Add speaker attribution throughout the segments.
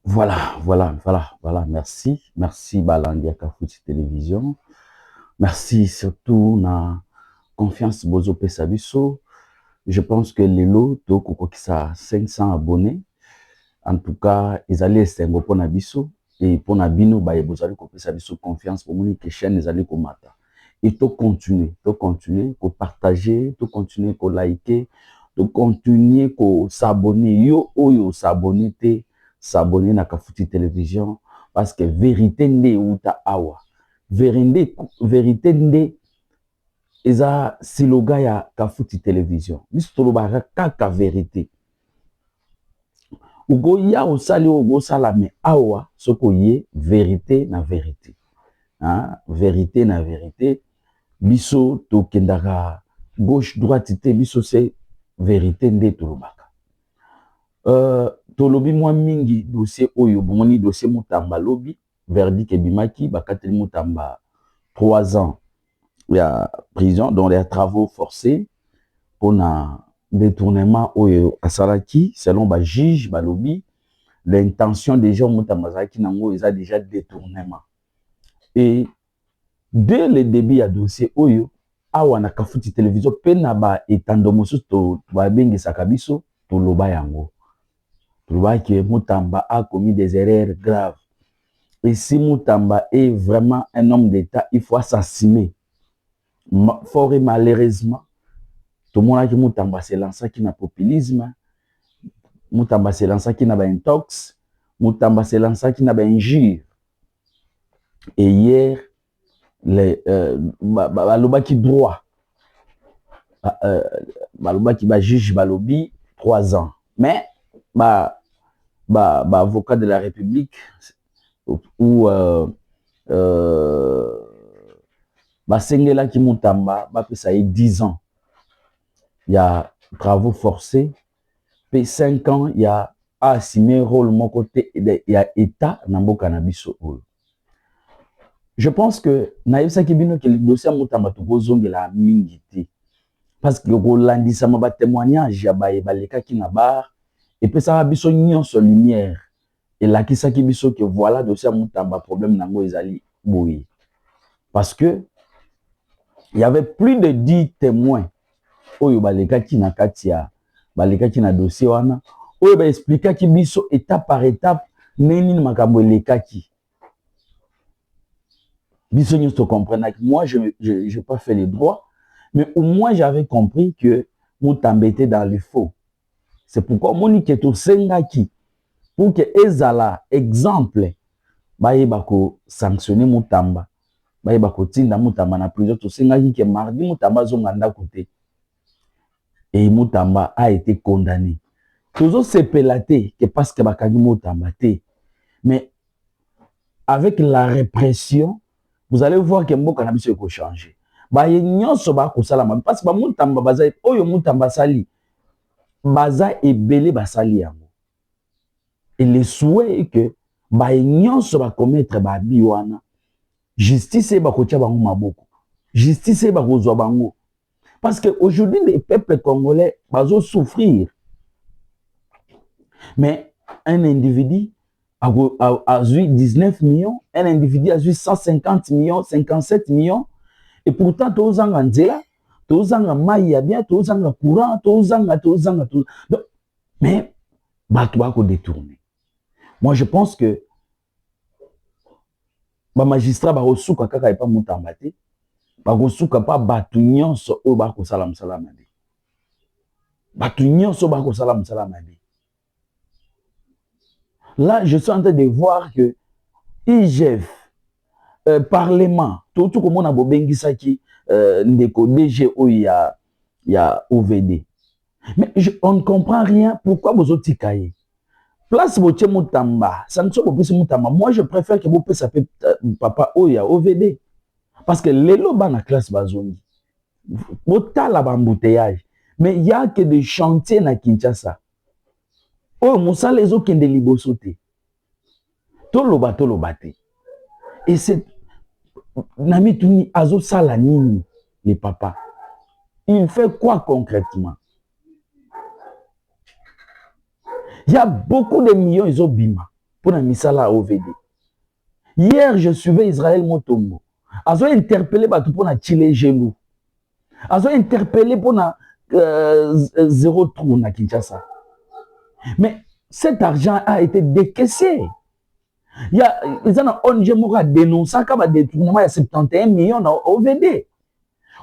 Speaker 1: Voilà. Merci Balandia Kafuti Télévision. Merci surtout na confiance Bozo Pesabiso. Je pense que les lots, qui ça 500 abonnés. En tout cas, ils allaient essayer pour Nabiso et pour Nabino, bah, ils allaient Pesabiso confiance pour moi que chaîne ils allaient commater. Et tout continuer, partager, tout continuer, tout liker, tout continuer, s'abonner. Yo s'abonner, s'abonner na Kafuti Télévision parce que vérité n'est ou ta awa. Vérité n'est eza siloga ya Kafuti Télévision. Mistoloba kaka vérité. Ugo ya osali ugo sala me awa soko ye vérité na vérité. Hein? Vérité na vérité. Biso to kendaka gauche droite te biso c'est vérité nde tolobaka. Tolobi mwa mingi dossier oyo bomoni dossier Mutamba lobi verdict ebimaki bakateli Mutamba 3 ans ya prison dans les travaux forcés pour un détournement oyo asalaki selon ba juge balobi l'intention des gens Mutamba zaki nango eza déjà détournement et dès le début ya dossier oyo awa na Kafuti Télévision pe na ba etando mosusu to ba bengisaka biso to loba yango. Trouva que Mutamba a commis des erreurs graves. Et si Mutamba est vraiment un homme d'État, il faut assassiner. Fort et malheureusement, tout le monde a dit que Mutamba s'est lancé qui n'a populisme, Mutamba s'est lancé qui n'a pas intox, Mutamba s'est lancé qui n'a pas injure. Et hier, baloba qui droit, baloba qui va juge balobi 3 ans. Mais avocat de la République ou Sengela qui Mutamba ça y 10 ans. Il y a travaux forcés. Puis 5 ans, il y a assumé rôle mon côté, il y a État Nambo Cannabiso. Je pense que naïf Sakibino que le dossier Mutamba Togozong la mingiti. Parce que Rolandi Samaba témoignage, ya baleka qui n'a bar. Et puis ça va biso nyon sur lumière. Et là qui saki biso que voilà dossier Mutamba problème nango ezali boui. Parce que il y avait plus de 10 témoins. Oyo baleka qui na katia, baleka qui na dossier wana. Oyo ba expliquer ki biso étape par étape neni makambo leka ki. Biso nyon se comprendre que moi je pas fait les droits, mais au moins j'avais compris que Mutamba était dans le faux. C'est pourquoi Monique to sengaki pour que ezala exemple bayeba ko sanctionner Mutamba, bayeba ko tinda Mutamba na prison to sengaki que mardi Mutamba zonga ndako te et Mutamba a été condamné. Toujours se pelaté que parce que bakagi Mutamba te, mais avec la répression vous allez voir que mboka na biso eko changer. Ba nyonso ba ko salama parce que Mutamba baza oyo Mutamba sali baza ebele basali yango. Et le souhait est que ba nyonso ba commettre ba biwana justice ba ko tia bango maboko. Justice ba ko zwa bango. Parce que aujourd'hui les peuples congolais bazo souffrir. Mais un individu a eu 19 millions, un individu a eu 150 millions, 57 millions et pourtant tous en nzela, tous en maïa bien, tous en courant, tous en tout. Mais bato ba ko détourner. Moi je pense que ba magistrat ba resuka kaka epa Mutamba te, ba resuka pa batu nyonso o ba ko sala msalama de. Batu nyonso ba ko sala msalama de. Là, je suis en train de voir que IGF, Parlement, tout comme on a Bobengisaki, Ndeko DG où il y a OVD. Mais on ne comprend rien. Pourquoi vous avez tikaye? Place Boche Mutamba, sanction Boche Mutamba. Moi, je préfère que vous puissiez papa où il y a OVD. Parce que les lobes na classe bazoni. Bota la bambouteillage. Mais il y a que des chantiers na Kinshasa. Oh, Moussa les autres qui ont des libosotés. Toloba te. Et c'est Nami Touni Azo Salanini, les papas. Il fait quoi concrètement? Il y a beaucoup de millions, ils ont bima. pour la misala OVD. Hier, je suivais Israël Motombo. Ils ont interpellé pour na Chile Gelou. Ils ont interpellé pour na zéro trou na Kinshasa. Mais cet argent a été décaissé. Il y a des ONG qui ont dénoncé qu'il y a détournement de 71 millions na OVD.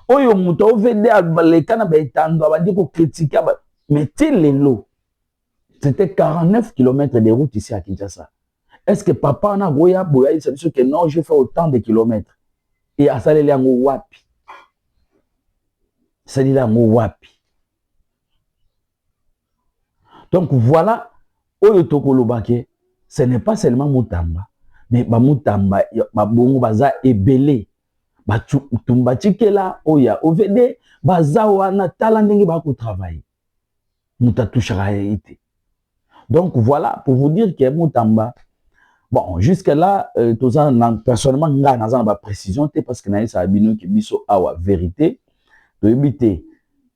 Speaker 1: Oyo muto OVD les Canadiens étendent, on dit qu'on critique, mais les lots. C'était 49 km de route ici à Kinshasa. Est-ce que papa a goya boya, il s'est dit que non, j'ai fait autant de kilomètres. Et à ça, il y a un wapi. Ça dit là, un wapi. Donc voilà, Oyo Tokolo Bake, ce n'est pas seulement Moutamba, mais Moutamba, Bongo Baza est belé. Tumba Chikela, Oya OVD, Baza Wana Talandenge Bako travailler. Mouta touchera été. Donc voilà, pour vous dire que Moutamba, bon, jusque-là, personnellement, je n'ai pas précision, parce que je n'ai pas vérité. De éviter,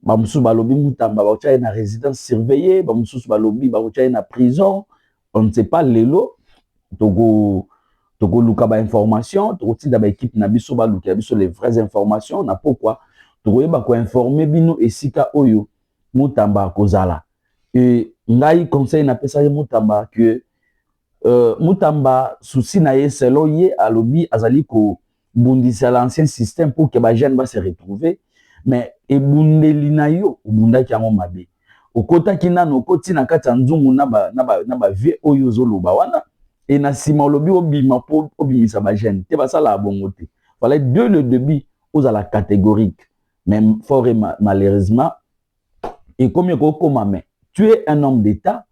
Speaker 1: je suis en résidence surveillée, je suis en prison, on ne sait pas les lots. Togo luka ba information, togo ti da ba équipe na biso ba luka biso les vraies informations, na pourquoi togo ba ko informer bino esika oyo Moutamba kozala. Et ngai conseil na pesa Moutamba que Moutamba souci na ye selo ye alobi azali ko bundisa l'ancien système pour que ba jeune ba se retrouver, mais e bundeli na yo bunda ki yango mabe. Okota kinano okoti na kati nzungu na ba vie oyo zoloba wana. Et na sima olobi obima po obimisa ba jeune te basala abongote. Voilà dès le début aux à la catégorique. Même fort et malheureusement et comme mais tu es un homme d'État,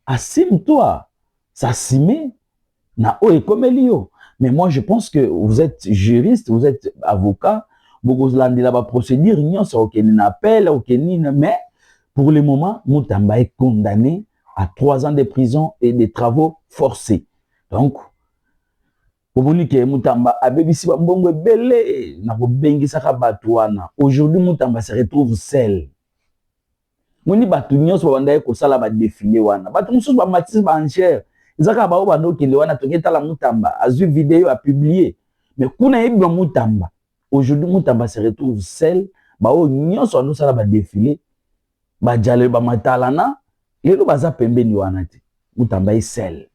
Speaker 1: assume-toi. S'assumer na o et comme Elio. Mais moi je pense que vous êtes juriste, vous êtes avocat, beaucoup de la procédure n'y a aucun appel, aucun mais pour le moment Moutamba est condamné à 3 ans de prison et des travaux forcés. Donc, pour vous dire que Moutamba a bébi si bongo belé na ko bengi saka batouana. Aujourd'hui Moutamba se retrouve seul. Moni batu nyonso bandaye ko sala ba défilé wana. Batu mususu ba matisi ba enchère. Izaka ba obando kile wana toketa la Moutamba a vu vidéo a publié. Mais kuna yebi Moutamba. Aujourd'hui Moutamba se retrouve seul. Ba o nyonso ando sala ba défilé. Ba jale ba matalana. Lelo baza pembeni wana te. Moutamba est seul.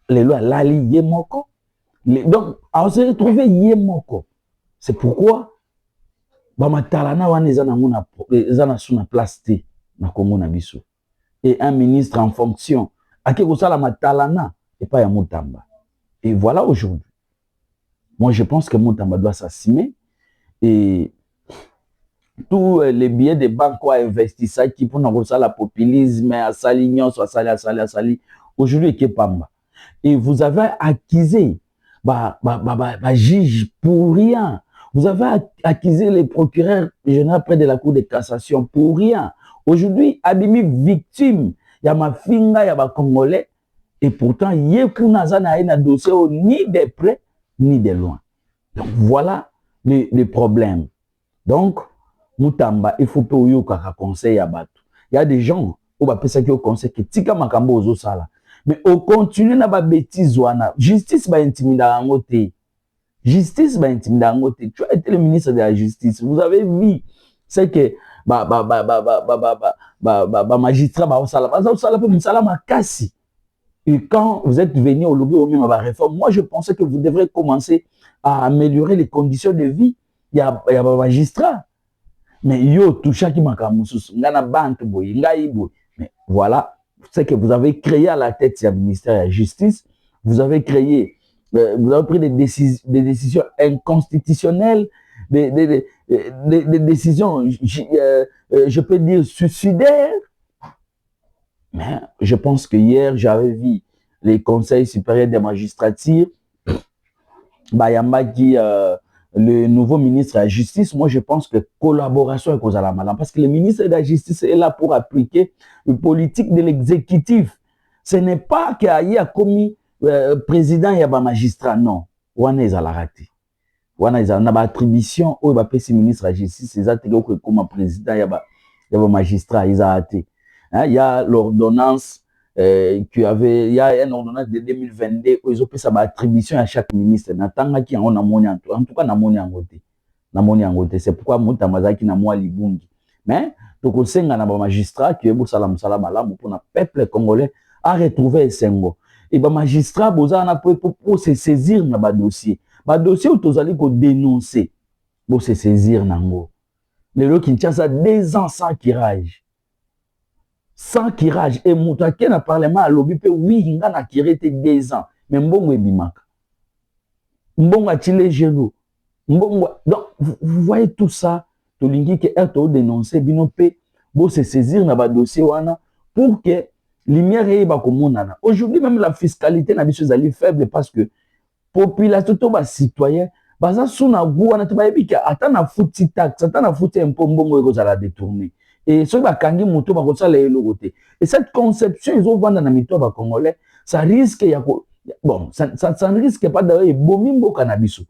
Speaker 1: Les lois lali yemoko. Donc, on se retrouve yemoko. C'est pourquoi bamatalana wana ezana suna place te na Congo na biso. Et un ministre en fonction ake kosala matalana et pas ya Moutamba. Et voilà aujourd'hui. Moi je pense que Moutamba doit s'assumer et tous les billets de banque ont investi ça qui pour nous la populisme à salignon soit sali aujourd'hui qui pamba. Et vous avez accusé juge pour rien. Vous avez accusé les procureurs généraux près de la Cour de cassation pour rien. Aujourd'hui, Abimi victime, il y a ma finga, il y a ma Congolais, et pourtant, il y a un dossier ni de près, ni de loin. Donc voilà les problèmes. Donc, Moutamba, il faut que vous ayez un conseil à battre. Il y a des gens qui ont conseil que tika makambo ozo sala. Mais on continue na ba bêtise wana. Justice ba intimida ngote. Justice ba intimida ngote. Tu as été le ministre de la Justice. Vous avez vu c'est que magistrat ba sala pe musala makasi. Et quand vous êtes venu au lobby au même à réforme, moi je pensais que vous devrez commencer à améliorer les conditions de vie. Il y a magistrat. Mais yo toucha qui makamusus ngana banque boy ngai boy. Mais voilà, c'est que vous avez créé à la tête du ministère de la Justice, vous avez créé, vous avez pris des décisions inconstitutionnelles, des décisions, je peux dire, suicidaires. Mais je pense que hier, j'avais vu les conseils supérieurs des magistratures, Bayamba qui, le nouveau ministre de la Justice, moi je pense que collaboration avec Ozalamadam, parce que le ministre de la Justice est là pour appliquer une politique de l'exécutif. Ce n'est pas qu'il y a commis président, il y a un magistrat, non. On est à la raté. On est à la attribution, où il va passer ministre de la Justice, il y a comme président, il y a un magistrat, il y a raté. Il y a l'ordonnance il y a un ordonnance de 2022 où ils ont pris sa attribution à chaque ministre. Natanga qui en en tout cas na moni c'est pourquoi mutamazaki na moi libungi. Mais donc au sein na ba magistrat qui est pour salam malamu pour na peuple congolais a retrouver Sengo. Et ba magistrat boza na pour se saisir na ba dossier. Ba dossier où tozali ko dénoncer pour se saisir nango. Le lo Kinshasa 2 ans sans tirage. Sans tirage et moutake na parlement à lobby pe oui nga na kirete 2 ans mais mbongo ebimaka. Mbongo a chile genoux. Mbongo donc vous voyez tout ça to lingi que est dénoncer bino pe bo se saisir na ba dossier wana pour que lumière e ba komonana. Aujourd'hui même la fiscalité na biso zali faible parce que population to ba citoyen baza suna wana te ba ebika ata na futi taxe ata na futi impôt mbongo eko za la détourner. Et ce qui kangi muto ba kosala eloko te. Et cette conception ils ont vendre na mito ba congolais, ça risque ya bon, ça ne risque pas d'aller bomi mboka na biso.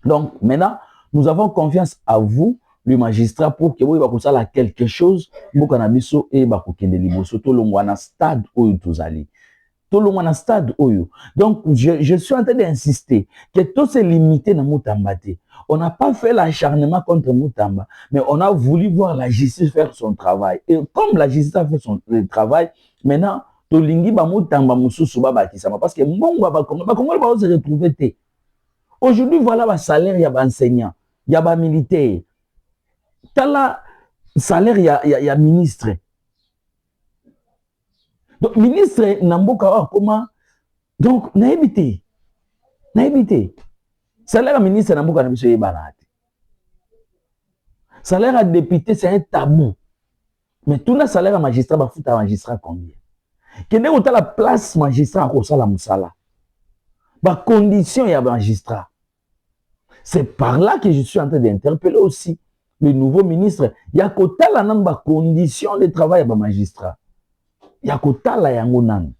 Speaker 1: Donc maintenant, nous avons confiance à vous le magistrat pour que vous ba kosala quelque chose mboka na biso et ba kokende liboso to longwa na stade oyo tozali. Tout le monde a stade oyo. Donc, je suis en train d'insister que tout s'est limité dans Moutamba. On n'a pas fait l'acharnement contre Moutamba, mais on a voulu voir la justice faire son travail. Et comme la justice a fait son travail, maintenant, tout lingi ba Moutamba mususu ba bakisama parce que mbongo ba Congo ba se retrouver. Aujourd'hui, voilà le salaire ya ba enseignant, ya ba militaire. Tala salaire ya ministre. Donc, ministre Namboka, comment? Donc, n'a évité. Salaire à ministre Namboka n'a pas barat. Salaire à député, c'est un tabou. Mais tout le salaire à magistrat, bah, fout à magistrat combien? Quelle est la place magistrat à cause de la moussala? Bah, condition y a magistrat. C'est par là que je suis en train d'interpeller aussi le nouveau ministre. Il y a quota la nombre condition de travail à magistrat. Yakotala yango nan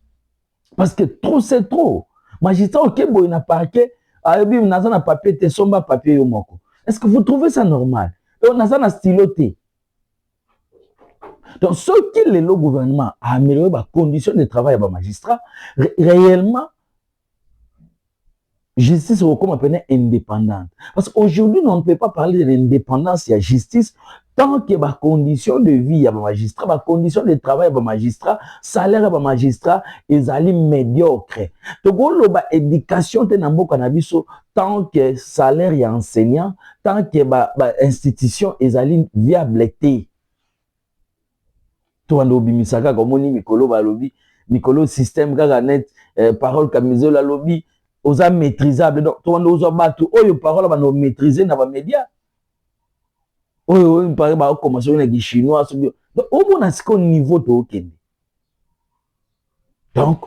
Speaker 1: parce que trop c'est trop magistrat ok boy na parquet ayebi naza na papier te somba papier yo moko. Est-ce que vous trouvez ça normal? Et on a ça na styloté. Donc ce qui le gouvernement a amélioré les conditions de travail à magistrat réellement justice comme appelé indépendante parce qu'aujourd'hui on ne peut pas parler de l'indépendance de la justice tant que les conditions de vie ya magistrat, les conditions de travail ya magistrat, salaire ya magistrat, ils allaient médiocres. Donc, l'éducation te namboka na biso tant que salaire ya enseignant, tant que institution ils allaient viabilité. Toi ando bimisaka comme ni mikolo ba lobby, mikolo système kaka net parole kamizo la lobby, oza maîtrisable. Donc, toi ando oza batu oyo parole ba no maîtriser na ba média. Oh, il paraît que commencer avec les Chinois. Donc, au moins, c'est au niveau de Okende. Donc,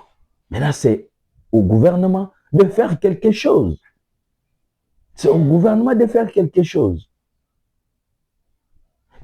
Speaker 1: maintenant, c'est au gouvernement de faire quelque chose. C'est au gouvernement de faire quelque chose.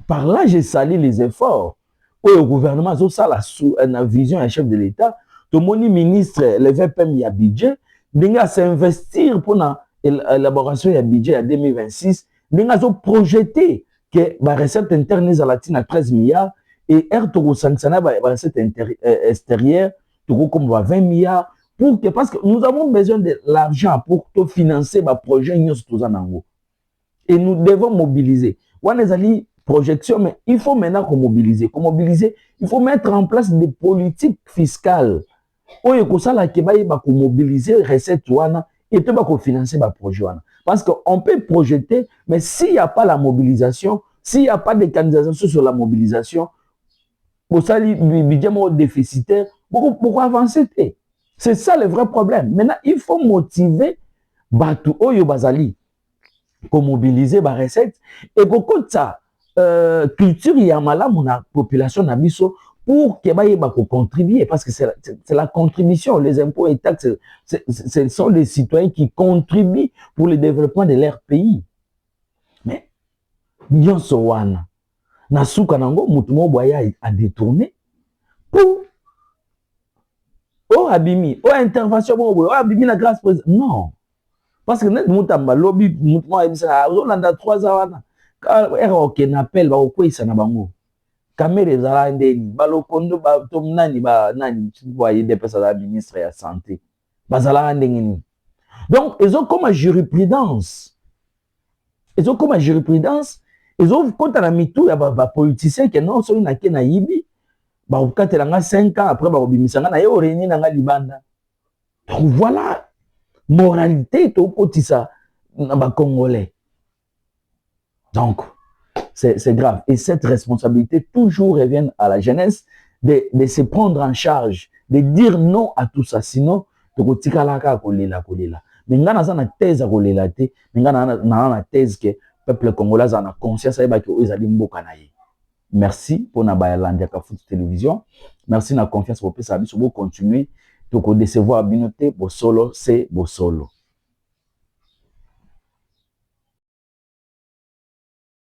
Speaker 1: Par là, j'ai sali les efforts. Au gouvernement, ça la vision un chef de l'État. Tout le monde ministre, le VPM, il y a budget. Il y a s'investir pour l'élaboration du budget en 2026. Il y a projeté que la recette interne est à 13 milliards et la recette extérieure comme 20 milliards pour que, parce que nous avons besoin de l'argent pour financer le projet et nous devons mobiliser. On a des projections, mais il faut maintenant mobiliser. Pour mobiliser, il faut mettre en place des politiques fiscales. Il faut mobiliser les recettes et tout financer le projet. Parce qu'on peut projeter, mais s'il n'y a pas la mobilisation, s'il n'y a pas de candidature sur la mobilisation, pour ça, le budget déficitaire, pourquoi avancer? C'est ça le vrai problème. Maintenant, il faut motiver Batu Oyo Bazali pour mobiliser les recettes et pour que ça, culture yamala mon population nabiso pour que contribuer parce que c'est la contribution, les impôts et taxes, ce sont les citoyens qui contribuent pour le développement de leur pays. Mais nyonso wana nasuka nango mutumo boya a détourné pour abimi intervention abimi la grâce non parce que net mutamba lobby mutumo ebisa ozolanda 3 ans wana ok n'appel ba okwisa na bango caméra ezala ndeni balokondo ba tom nani ba nani voyez des personnes la ministre ya santé bazala ndengeni. Donc comme jurisprudence quand na mitu ya ba politicien que non so na ke na yibi ba okatela nga 5 ans après ba obimisanga na yo reni na nga libanda. Donc voilà moralité to kotisa na ba congolais. Donc c'est grave. Et cette responsabilité toujours revient à la jeunesse de se prendre en charge, de dire non à tout ça. Sinon, tu vas la kolela. Mais nga na na thèse à kolela te, mais nga na thèse que peuple congolais a conscience que ils allaient mboka na ye. Merci pour na bayalandia ka foot télévision. Merci na confiance pour ça. Vous continuer to ko décevoir binoté bo solo c'est bo solo.